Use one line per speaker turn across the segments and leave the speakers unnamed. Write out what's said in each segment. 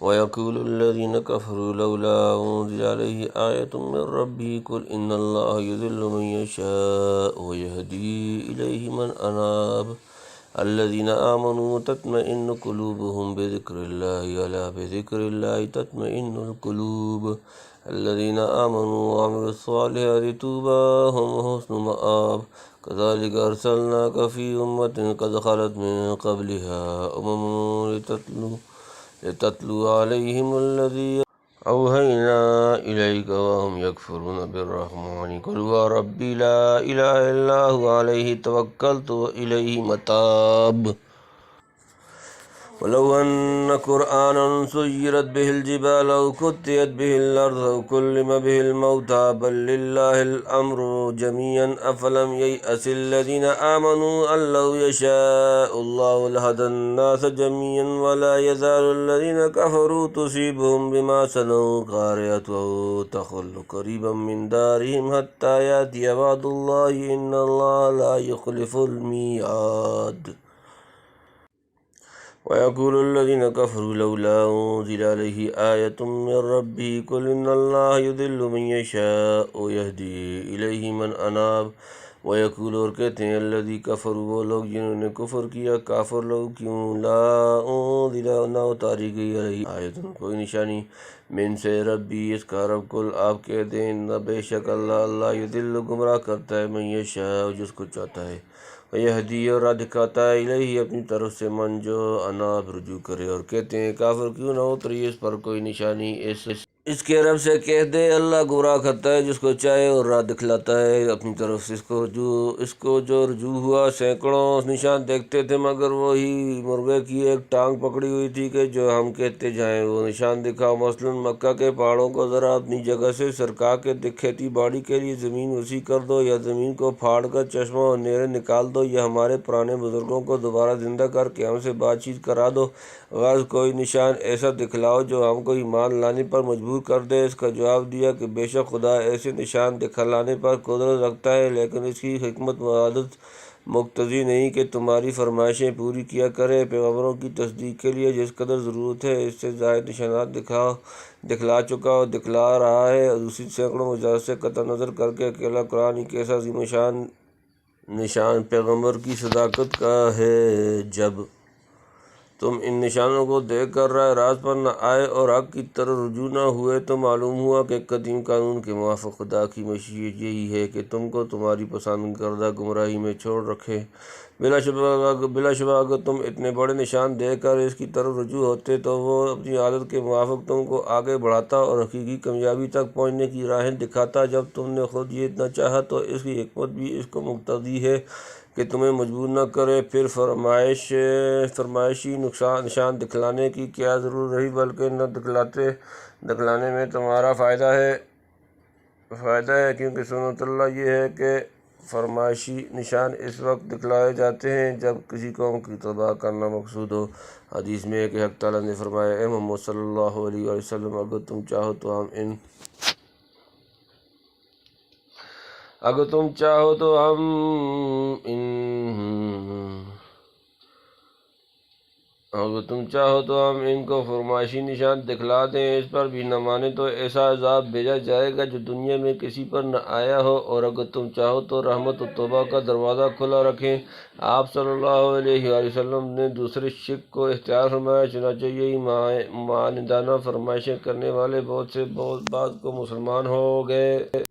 ويقول الذين كفروا لولا أنزل عليه آية من ربه قل إن الله يضل من يشاء ويهدي إليه من أناب الذين آمنوا تطمئن قلوبهم بذكر الله ألا بذكر الله تطمئن القلوب الذين آمنوا وعملوا الصالحات طوبى هم وحسن مآب كذلك أرسلناك في أمة قد خلت من قبلها لتتلو عليهم الذي أوهينا إليك وهم يكفرون بالرحمن قل هو ربي لا إله إلا هو عليه توكلت وإليه متاب ولو أن قرآنا سيرت به الجبال أو قطعت به الأرض أو كلم به الموتى بل لله الأمر جميعا أفلم ييأس الذين آمنوا أن لو يشاء الله لهدى الناس جميعا ولا يزال الذين كفروا تصيبهم بما صنعوا قارعة أو تحل قريبا من دارهم حتى يأتي وعد الله إن الله لا يخلف الميعاد ويقول الذين كفروا لولا أنزل عليه آية من ربه قل إن الله يضل من يشاء ويهدي إليه من أناب ويقول اور کہتے ہیں الذی کفروا وہ لوگ جنہوں نے کفر کیا کافر لوگ کیوں لا انزل نہ اتاری گئی علیہ آیت کوئی نشانی من سے ربی اس کا رب کل آپ کہہ دیں نہ بے شک اللہ یضل گمراہ کرتا ہے من یشاء جس کو چاہتا ہے یہدی اور راہ دکھاتا ہے الہی اپنی طرف سے من جو اناب رجوع کرے اور کہتے ہیں کافر کیوں نہ اتری اس پر کوئی نشانی اس کے رب سے کہہ دے اللہ گمراہ کرتا ہے جس کو چاہے اور راہ دکھلاتا ہے اپنی طرف سے اس کو جو رجوع ہوا سینکڑوں نشان دیکھتے تھے مگر وہی مرغے کی ایک ٹانگ پکڑی ہوئی تھی کہ جو ہم کہتے جائیں وہ نشان دکھاؤ مثلا مکہ کے پہاڑوں کو ذرا اپنی جگہ سے سرکا کے کھیتی باڑی کے لیے زمین وسیع کر دو یا زمین کو پھاڑ کر چشمہ اور نہریں نکال دو یا ہمارے پرانے بزرگوں کو دوبارہ زندہ کر کے ہم سے بات چیت کرا دو غرض کوئی نشان ایسا دکھلاؤ جو ہم کو ایمان لانے پر مجبور کر دے اس کا جواب دیا کہ بے شک خدا ایسے نشان دکھلانے پر قدرت رکھتا ہے لیکن اس کی حکمت وعدت مقتضی نہیں کہ تمہاری فرمائشیں پوری کیا کرے پیغمبروں کی تصدیق کے لیے جس قدر ضرورت ہے اس سے زائد نشانات دکھلا چکا اور دکھلا رہا ہے اور دوسری سینکڑوں مجاز سے قطع نظر کر کے اکیلا قرآن ایک ایسا عظیم نشان پیغمبر کی صداقت کا ہے جب تم ان نشانوں کو دیکھ کر رائے راست پر نہ آئے اور حق کی طرف رجوع نہ ہوئے تو معلوم ہوا کہ قدیم قانون کے موافق خدا کی مشیت یہی ہے کہ تم کو تمہاری پسند کردہ گمراہی میں چھوڑ رکھے بلا شبہ اگر تم اتنے بڑے نشان دیکھ کر اس کی طرف رجوع ہوتے تو وہ اپنی عادت کے موافق تم کو آگے بڑھاتا اور حقیقی کامیابی تک پہنچنے کی راہیں دکھاتا جب تم نے خود یہ نہ چاہا تو اس کی حکمت بھی اس کو مقتضی ہے کہ تمہیں مجبور نہ کرے پھر فرمائشی نشان دکھلانے کی کیا ضرورت رہی بلکہ نہ دکھلانے میں تمہارا فائدہ ہے کیونکہ سنت اللہ یہ ہے کہ فرمائشی نشان اس وقت دکھلائے جاتے ہیں جب کسی قوم کی تباہ کرنا مقصود ہو حدیث میں ہے کہ حق تعالیٰ نے فرمایا اے محمد صلی اللہ علیہ وسلم اگر تم چاہو تو ہم ان کو فرمائشی نشان دکھلا دیں اس پر بھی نہ مانے تو ایسا عذاب بھیجا جائے گا جو دنیا میں کسی پر نہ آیا ہو اور اگر تم چاہو تو رحمت و توبہ کا دروازہ کھلا رکھیں آپ صلی اللہ علیہ وآلہ وسلم نے دوسرے شق کو اختیار فرمایا چنانچہ یہی معاندانہ فرمائشیں کرنے والے بہت سے بعد کو مسلمان ہو گئے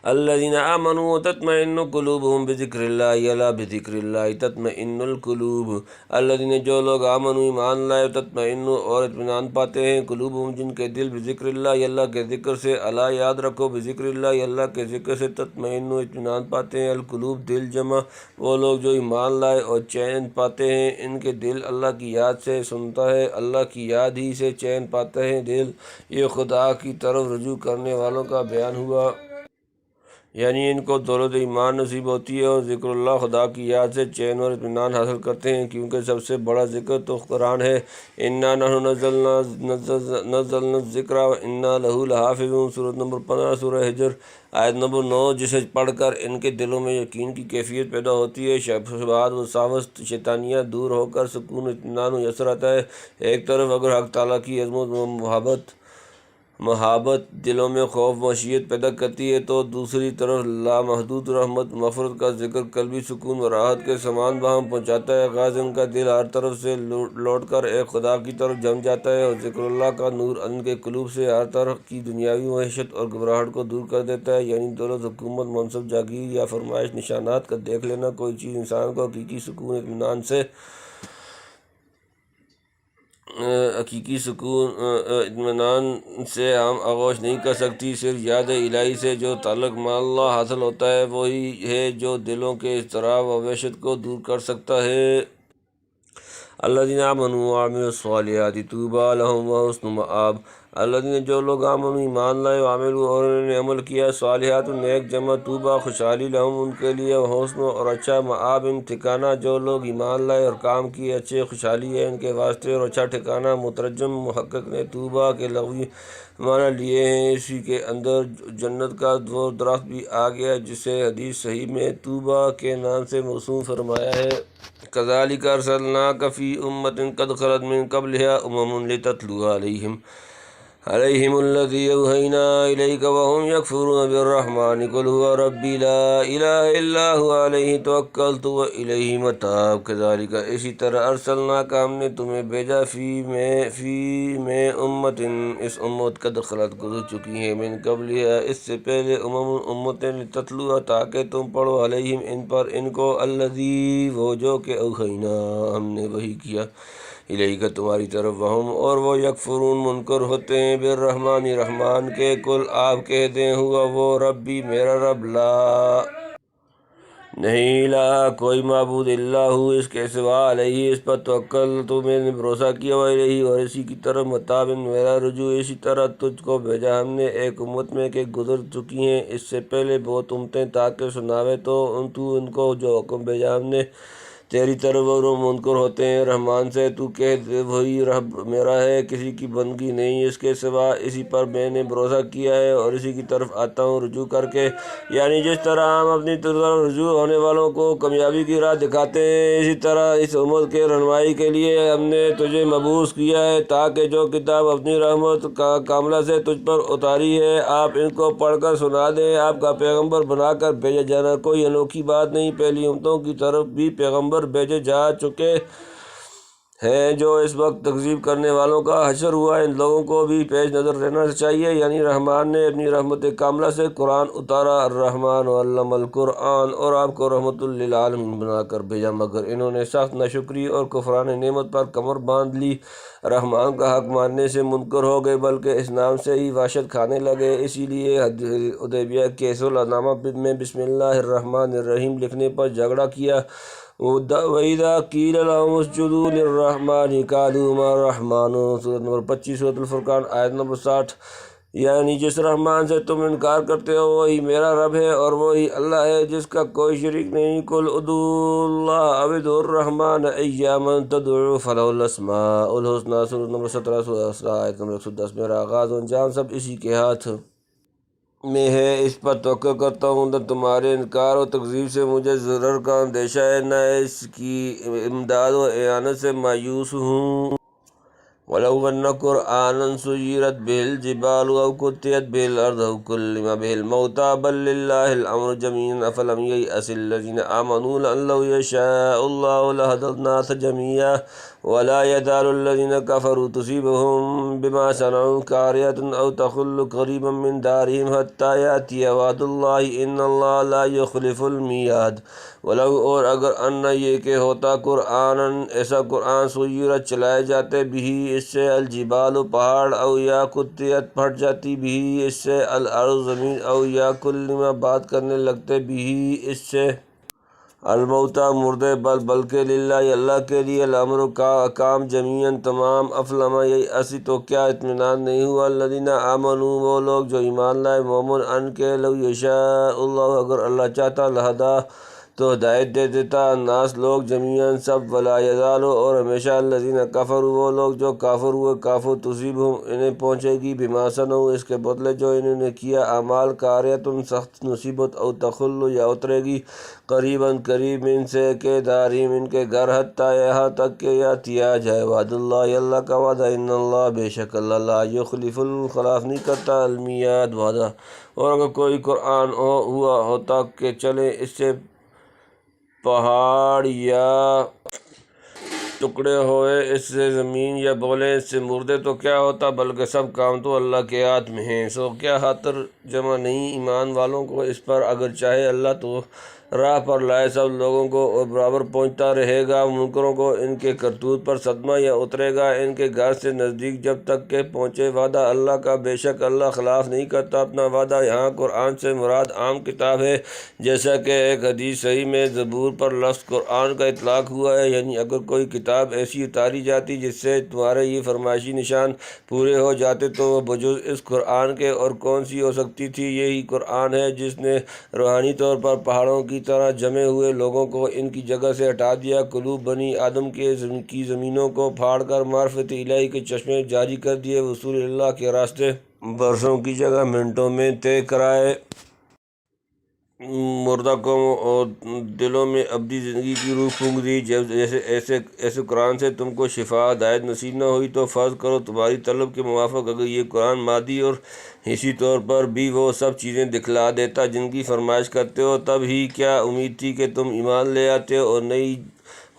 الذين آمنوا وتطمئن قلوبهم بذكر الله الا بذكر الله تطمئن القلوب الذين جو لوگ آمنوا ایمان لائے تطمئن اور اطمینان پاتے ہیں قلوبهم جن کے دل بذکر اللہ اللہ کے ذکر سے الا یاد رکھو بذکر اللہ اللہ کے ذکر سے تطمئن اطمینان پاتے ہیں القلوب دل جمع وہ لوگ جو ایمان لائے اور چین پاتے ہیں ان کے دل اللہ کی یاد سے سنتا ہے اللہ کی یاد ہی سے چین پاتے ہیں دل یہ خدا کی طرف رجوع کرنے والوں کا بیان ہوا یعنی ان کو دولت ایمان نصیب ہوتی ہے اور ذکر اللہ خدا کی یاد سے چین اور اطمینان حاصل کرتے ہیں، کیونکہ سب سے بڑا ذکر تو قرآن ہے۔ انا نحن نزلنا الذکر وانا لہ لحافظون، سورۃ نمبر 15 سورہ ہجر آیت نمبر 9، جسے پڑھ کر ان کے دلوں میں یقین کی کیفیت پیدا ہوتی ہے، شبہات وساوس شیطانیاں دور ہو کر سکون اطمینان میسر آتا ہے۔ ایک طرف اگر حق تعالیٰ کی عظمت و محبت دلوں میں خوف مشیت پیدا کرتی ہے تو دوسری طرف لامحدود رحمت مغفرت کا ذکر قلبی سکون و راحت کے سامان باہم پہنچاتا ہے۔ غازی ان کا دل ہر طرف سے لوٹ کر ایک خدا کی طرف جم جاتا ہے اور ذکر اللہ کا نور ان کے قلوب سے ہر طرح کی دنیاوی وحشت اور گھبراہٹ کو دور کر دیتا ہے۔ یعنی دولت، حکومت، منصب، جاگیر یا فرمائش نشانات کا دیکھ لینا کوئی چیز انسان کو حقیقی سکون اطمینان سے ہم آغوش نہیں کر سکتی۔ صرف یاد الہی سے جو تعلق مع اللہ حاصل ہوتا ہے وہی ہے جو دلوں کے اضطراب و وحشت کو دور کر سکتا ہے۔ الذین آمنوا وعملوا الصالحات طوبی لہم وحسن مآب۔ الذین، جو لوگ آمنوا ایمان لائے، وعملوا اور انہوں نے عمل کیا، صالحات نیک جمع، طوبی خوشحالی، لہم ان کے لیے، وحسن اور اچھا، مآب ٹھکانہ، جو لوگ ایمان لائے اور کام کیے اچھے، خوشحالی ہے ان کے واسطے اور اچھا ٹھکانہ۔ مترجم محقق نے طوبی کے لغوی معنی لیے ہیں، اسی کے اندر جنت کا وہ درخت بھی آ گیا جسے حدیث صحیح میں طوبی کے نام سے موسوم فرمایا ہے۔ کذالک ارسلناک فی امۃ قد خلت من قبلھا امم لتتلو علیہم الذی اوحینا الیک وہم یکفرون بالرحمن قل ھو ربی لا الہ الا ھو علیہ توکلت والیہ متاب۔ کذالک، اسی طرح، ارسلناک، ہم نے تمہیں بھیجا، فی میں امت، اس امت، قد خلت، گزر چکی ہیں، من قبلھا، اس سے پہلے، امتیں، لتتلو، تاکہ تم پڑھو، علیہم، ان پر، ان کو، الذی، وہ جو کہ، اوحینا، ہم نے وحی کیا، الیک، تمہاری طرف، وہم، اور وہ، یکفرون، منکر ہوتے ہیں، بالرحمن، رحمان کے، قل، آپ کہہ دیں، ہوا، وہ، ربی، میرا رب، لا، نہیں، الہ، کوئی معبود، الا ہو، اس کے سوا، علیہ، اس پر، توکلت، میں نے بھروسہ کیا، والیہ، اور اسی کی طرف، متاب، میرا رجوع۔ اسی طرح تجھ کو بھیجا ہم نے ایک امت میں کہ گزر چکی ہیں اس سے پہلے بہت امتیں، تاکہ سناوے تو ان کو جو حکم بھیجا ہم نے تیری طرف، اور وہ منکر ہوتے ہیں رحمان سے۔ تو کہہ دے، وہی رب میرا ہے، کسی کی بندگی نہیں اس کے سوا، اسی پر میں نے بھروسہ کیا ہے اور اسی کی طرف آتا ہوں رجوع کر کے۔ یعنی جس طرح ہم اپنی طرف رجوع ہونے والوں کو کامیابی کی راہ دکھاتے ہیں، اسی طرح اس امت کے رہنمائی کے لیے ہم نے تجھے مبعوث کیا ہے، تاکہ جو کتاب اپنی رحمت کاملہ سے تجھ پر اتاری ہے، آپ ان کو پڑھ کر سنا دیں۔ آپ کا پیغمبر بنا کر بھیجا جانا کوئی انوکھی بات نہیں، پہلی امتوں کی طرف بھی پیغمبر بھیجے جا چکے ہیں جو اس وقت تکذیب کرنے والوں کا حشر ہوا، ان لوگوں کو بھی پیش نظر رہنا چاہیے۔ یعنی رحمان نے اپنی رحمت کاملہ سے قرآن اتارا، الرحمن علم القرآن، اور آپ کو رحمت للعالمین بنا کر بھیجا، مگر انہوں نے سخت ناشکری اور کفران نعمت پر کمر باندھ لی، رحمان کا حق ماننے سے منکر ہو گئے، بلکہ اس نام سے ہی وحشت کھانے لگے۔ اسی لیے حدیبیہ کے صلح نامہ میں بسم اللہ الرحمن الرحیم لکھنے پر جھگڑا کیا۔ وَإِذَا قِيلَ لَهُمُ اسْجُدُوا لِلرَّحْمَنِ قَالُوا مَا الرَّحْمَنُ، سورۃ نمبر 25 سورۃ الفرقان آیت نمبر 60۔ یعنی جس رحمان سے تم انکار کرتے ہو وہی میرا رب ہے اور وہی اللہ ہے جس کا کوئی شریک نہیں۔ قُلْ ادعوا اللَّهَ أَوِ ادعوا الرَّحْمَنَ أَيَّامًا تَدْعُوا فَلَهُ الْأَسْمَاءُ الْحُسْنَىٰ، سورۃ نمبر 17 سورہ آیت نمبر 110۔ میرا آغاز و انجام سب اسی کے ہاتھ میں ہے، اس پر توقع کرتا ہوں، نہ تمہارے انکار و تکذیب سے مجھے ضرر کا اندیشہ ہے، نہ اس کی امداد و اعانت سے مایوس ہوں۔ وَلَوْ أَنَّ قُرْآنًا سُيِّرَتْ بِهِ الْجِبَالُ أَوْ قُطِّعَتْ بِهِ الْأَرْضُ أَوْ كُلِّمَ بِهِ الْمَوْتَىٰ بَل لِّلَّهِ الْأَمْرُ جَمِيعًا أَفَلَمْ يَيْأَسِ الَّذِينَ آمَنُوا أَن لَّوْ يَشَاءُ اللَّهُ لَهَدَى النَّاسَ جَمِيعًا وَلَا يَزَالُ الَّذِينَ كَفَرُوا تُصِيبُهُم بِمَا صَنَعُوا قَارِعَةٌ أَوْ تَحُلُّ قَرِيبًا مِّن دَارِهِمْ حَتَّىٰ يَأْتِيَ وَعْدُ اللَّهِ إِنَّ اللَّهَ لَا يُخْلِفُ الْمِيعَادَ۔ وَلَوْ، اور اگر، ان یہ کہ ہوتا، قرآن، ایسا قرآن، سُیّرت، چلائے جاتے، بھی اس سے، الجبال، پہاڑ، او یا قطعت، پھٹ جاتی، بھی اس سے، الارض، زمین، او یا کلم، بات کرنے لگتے، بھی اس سے، الموتا مردے بلکہ للہ اللہ کے لیے الامر کا کام جمیعاً تمام افلم اسی تو کیا اطمینان نہیں ہوا الذین آمنوا وہ لوگ جو ایمان لائے مومن ان کے لو یشاء اللہ اگر اللہ چاہتا لہدا تو ہدایت دے دیتا الناس لوگ جمیعاً سب ولا یزال اور ہمیشہ الذین کفروا وہ لوگ جو کافر ہوئے کافر تصیبہم انہیں پہنچے گی بما صنعوا اس کے بدلے جو انہوں نے کیا اعمال کاریتن سخت مصیبت او تخل یا اترے گی قریباً قریب ان سے کہ داریم ان کے گھر حتیٰ یہاں تک کہ یاتی آ جائے وعد اللہ اللہ کا وعدہ ان اللہ بے شک اللہ لا یخلف الخلاف نہیں کرتا المیعاد وعدہ۔ اور اگر کوئی قرآن ہوا ہوتا کہ چلے اس سے پہاڑ یا ٹکڑے ہوئے اس سے زمین یا بولے اس سے مردے تو کیا ہوتا بلکہ سب کام تو اللہ کے ہاتھ میں ہیں۔ سو کیا خاطر جمع نہیں ایمان والوں کو اس پر اگر چاہے اللہ تو راہ پر لائے سب لوگوں کو اور برابر پہنچتا رہے گا منکروں کو ان کے کرتوت پر صدمہ یا اترے گا ان کے گھر سے نزدیک جب تک کہ پہنچے وعدہ اللہ کا بے شک اللہ خلاف نہیں کرتا اپنا وعدہ۔ یہاں قرآن سے مراد عام کتاب ہے جیسا کہ ایک حدیث صحیح میں زبور پر لفظ قرآن کا اطلاق ہوا ہے، یعنی اگر کوئی کتاب ایسی اتاری جاتی جس سے تمہارے یہ فرمائشی نشان پورے ہو جاتے تو وہ بجز اس قرآن کے اور کون سی ہو سکتی تھی؟ یہی قرآن ہے جس نے روحانی طور پر پہاڑوں کی طرح جمے ہوئے لوگوں کو ان کی جگہ سے ہٹا دیا، قلوب بنی آدم کی زمینوں کو پھاڑ کر معرفت الہی کے چشمے جاری کر دیے، وصول اللہ کے راستے برسوں کی جگہ منٹوں میں طے کرائے، مردہ قوموں اور دلوں میں ابدی زندگی کی روح پھونک دی۔ جیسے ایسے قرآن سے تم کو شفا ہدایت نصیب نہ ہوئی تو فرض کرو تمہاری طلب کے موافق اگر یہ قرآن مادی اور حصی طور پر بھی وہ سب چیزیں دکھلا دیتا جن کی فرمائش کرتے ہو، تب ہی کیا امید تھی کہ تم ایمان لے آتے اور نئی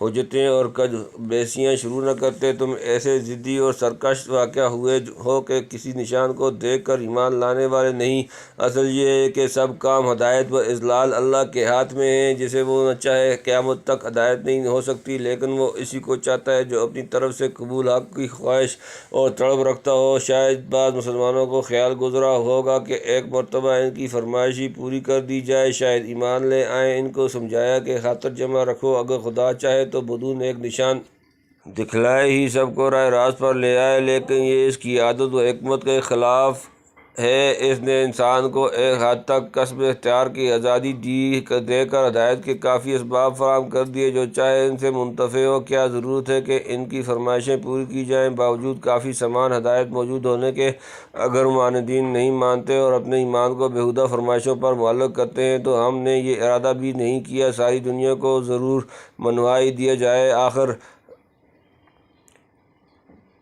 حجتیں اور کج بیسیاں شروع نہ کرتے؟ تم ایسے ضدی اور سرکش واقع ہوئے ہو کہ کسی نشان کو دیکھ کر ایمان لانے والے نہیں۔ اصل یہ ہے کہ سب کام ہدایت و اضلال اللہ کے ہاتھ میں ہیں، جسے وہ نہ چاہے قیامت تک ہدایت نہیں ہو سکتی، لیکن وہ اسی کو چاہتا ہے جو اپنی طرف سے قبول حق کی خواہش اور طلب رکھتا ہو۔ شاید بعض مسلمانوں کو خیال گزرا ہوگا کہ ایک مرتبہ ان کی فرمائشی پوری کر دی جائے، شاید ایمان لے آئیں۔ ان کو سمجھایا کہ خاطر جمع رکھو، اگر خدا چاہے تو بدون ایک نشان دکھلائے ہی سب کو راہ راست پر لے آئے، لیکن یہ اس کی عادت و حکمت کے خلاف ہے۔ اس نے انسان کو ایک حد تک کسب اختیار کی آزادی دے کر ہدایت کے کافی اسباب فراہم کر دیے، جو چاہے ان سے منتفع ہو۔ کیا ضرورت ہے کہ ان کی فرمائشیں پوری کی جائیں؟ باوجود کافی سامان ہدایت موجود ہونے کے اگر معاندین نہیں مانتے اور اپنے ایمان کو بیہودہ فرمائشوں پر معلق کرتے ہیں تو ہم نے یہ ارادہ بھی نہیں کیا ساری دنیا کو ضرور منوا ہی دیا جائے۔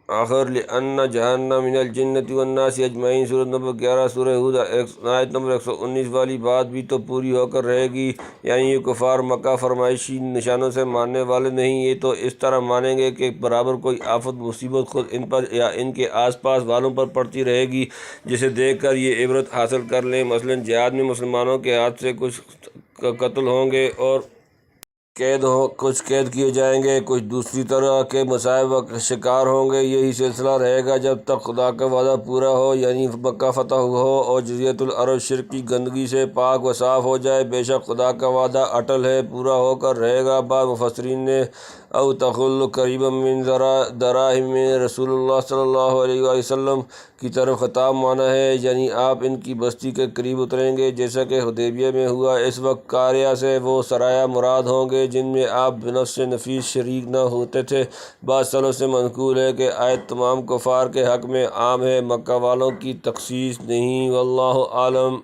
آخر لِأَنَّ جَهَنَّمَ مِنَ الْجِنَّةِ وَالنَّاسِ أَجْمَعِينَ سورۃ نمبر 11 سورہ ہود آیت نمبر 119 والی بات بھی تو پوری ہو کر رہے گی، یعنی یہ کفار مکہ فرمائشی نشانوں سے ماننے والے نہیں، یہ تو اس طرح مانیں گے کہ برابر کوئی آفت مصیبت خود ان پر یا ان کے آس پاس والوں پر پڑتی رہے گی، جسے دیکھ کر یہ عبرت حاصل کر لیں۔ مثلاً جہاد میں مسلمانوں کے ہاتھ سے کچھ قتل ہوں گے اور کچھ قید کیے جائیں گے، کچھ دوسری طرح کے مصائب کا شکار ہوں گے۔ یہی سلسلہ رہے گا جب تک خدا کا وعدہ پورا ہو، یعنی مکہ فتح ہو اور جزیرۃ العرب شرک کی گندگی سے پاک و صاف ہو جائے۔ بے شک خدا کا وعدہ اٹل ہے، پورا ہو کر رہے گا۔ بعض مفسرین نے او تخل قریبا من دراہم میں رسول اللہ صلی اللہ علیہ وآلہ وسلم کی طرف خطاب مانا ہے، یعنی آپ ان کی بستی کے قریب اتریں گے، جیسا کہ حدیبیہ میں ہوا۔ اس وقت قاریہ سے وہ سرایا مراد ہوں گے جن میں آپ بنفس نفیس شریک نہ ہوتے تھے۔ بعض سلف سے منقول ہے کہ آیت تمام کفار کے حق میں عام ہے، مکہ والوں کی تخصیص نہیں۔ واللہ عالم۔